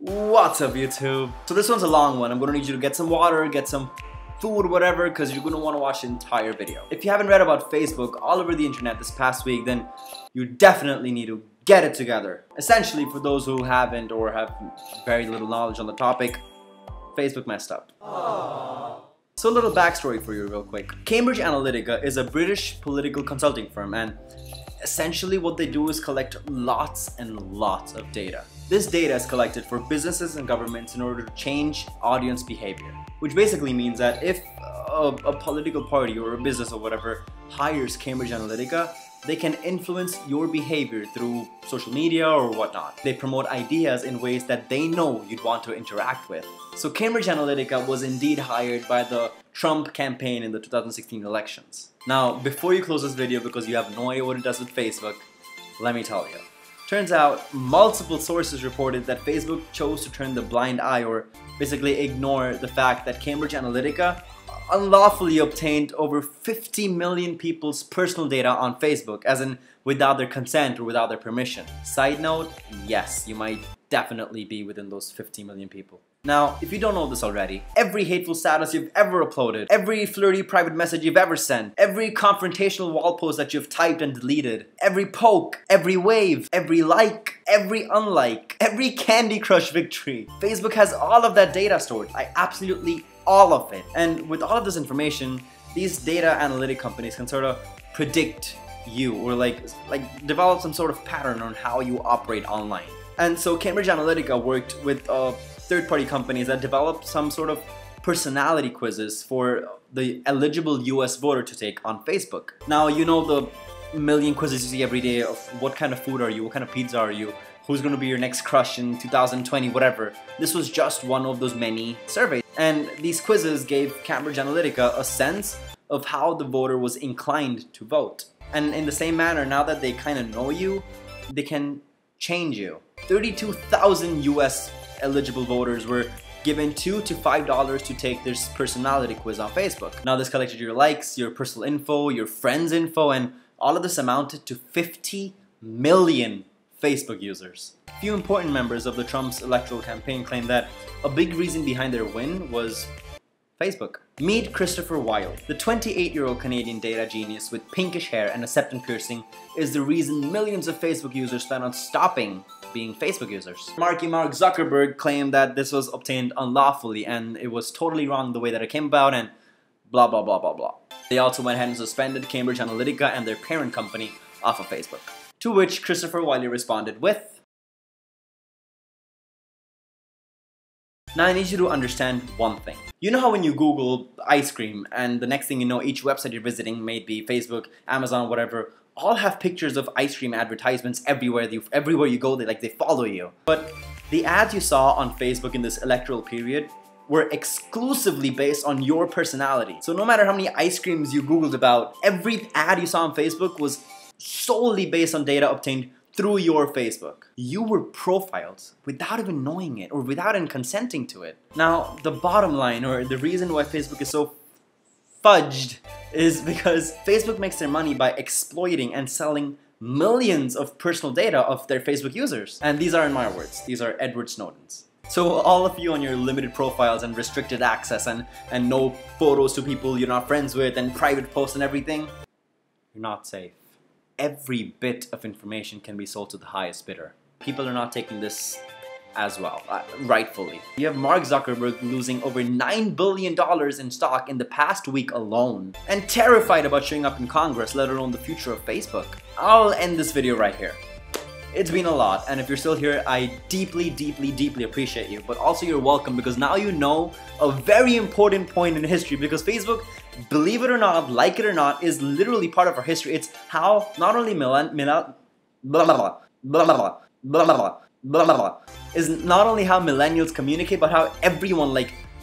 What's up, YouTube? So this one's a long one. I'm gonna need you to get some water, get some food, whatever, because you're gonna want to watch the entire video. If you haven't read about Facebook all over the internet this past week, then you definitely need to get it together. Essentially, for those who haven't or have very little knowledge on the topic, Facebook messed up. Aww. So a little backstory for you real quick. Cambridge Analytica is a British political consulting firm, and essentially what they do is collect lots and lots of data. This data is collected for businesses and governments in order to change audience behavior, which basically means that if a political party or a business or whatever hires Cambridge Analytica, they can influence your behavior through social media or whatnot. They promote ideas in ways that they know you'd want to interact with. So Cambridge Analytica was indeed hired by the Trump campaign in the 2016 elections. Now, before you close this video, because you have no idea what it does with Facebook, let me tell you. Turns out, multiple sources reported that Facebook chose to turn the blind eye, or basically ignore the fact that Cambridge Analytica unlawfully obtained over 50 million people's personal data on Facebook, as in without their consent or without their permission. Side note, yes, you might definitely be within those 50 million people. Now, if you don't know this already, every hateful status you've ever uploaded, every flirty private message you've ever sent, every confrontational wall post that you've typed and deleted, every poke, every wave, every like, every unlike, every Candy Crush victory, Facebook has all of that data stored. Absolutely all of it. And with all of this information, these data analytic companies can sort of predict you, or like develop some sort of pattern on how you operate online. And so Cambridge Analytica worked with third-party companies that developed some sort of personality quizzes for the eligible US voter to take on Facebook. Now, you know the million quizzes you see every day of what kind of food are you, what kind of pizza are you, who's going to be your next crush in 2020, whatever. This was just one of those many surveys. And these quizzes gave Cambridge Analytica a sense of how the voter was inclined to vote. And in the same manner, now that they kind of know you, they can change you. 32,000 US eligible voters were given $2 to $5 to take this personality quiz on Facebook. Now this collected your likes, your personal info, your friends' info, and all of this amounted to 50 million Facebook users. A few important members of the Trump's electoral campaign claimed that a big reason behind their win was Facebook. Meet Christopher Wilde. The 28-year-old Canadian data genius with pinkish hair and a septum piercing is the reason millions of Facebook users plan on stopping being Facebook users. Mark Zuckerberg claimed that this was obtained unlawfully and it was totally wrong the way that it came about, and blah blah blah blah blah. They also went ahead and suspended Cambridge Analytica and their parent company off of Facebook. To which Christopher Wilde responded with, "Now I need you to understand one thing. You know how when you Google ice cream and the next thing you know, each website you're visiting, may it be Facebook, Amazon, whatever, all have pictures of ice cream advertisements everywhere. Everywhere you go, they follow you. But the ads you saw on Facebook in this electoral period were exclusively based on your personality. So no matter how many ice creams you Googled about, every ad you saw on Facebook was solely based on data obtained through your Facebook. You were profiled without even knowing it or without even consenting to it." Now, the bottom line, or the reason why Facebook is so fudged, is because Facebook makes their money by exploiting and selling millions of personal data of their Facebook users. And these aren't my words, these are Edward Snowden's. So all of you on your limited profiles and restricted access and no photos to people you're not friends with and private posts and everything, you're not safe. Every bit of information can be sold to the highest bidder. People are not taking this as well, rightfully. You have Mark Zuckerberg losing over $9 billion in stock in the past week alone, and terrified about showing up in Congress, let alone the future of Facebook. I'll end this video right here. It's been a lot, and if you're still here, I deeply, deeply, deeply appreciate you. But also you're welcome, because now you know a very important point in history, because Facebook, believe it or not, like it or not, is literally part of our history. It's how not only is not only how millennials communicate, but how everyone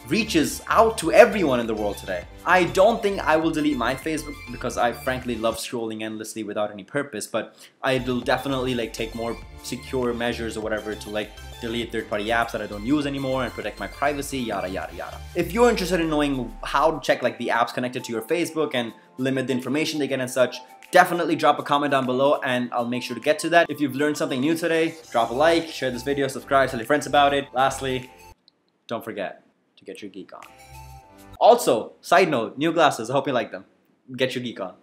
reaches out to everyone in the world today. I don't think I will delete my Facebook because I frankly love scrolling endlessly without any purpose, but I will definitely take more secure measures or whatever to delete third-party apps that I don't use anymore and protect my privacy, yada yada yada. If you're interested in knowing how to check the apps connected to your Facebook and limit the information they get and such, definitely drop a comment down below and I'll make sure to get to that. If you've learned something new today, drop a like, share this video, subscribe, tell your friends about it. Lastly, don't forget to get your geek on. Also, side note, new glasses. I hope you like them. Get your geek on.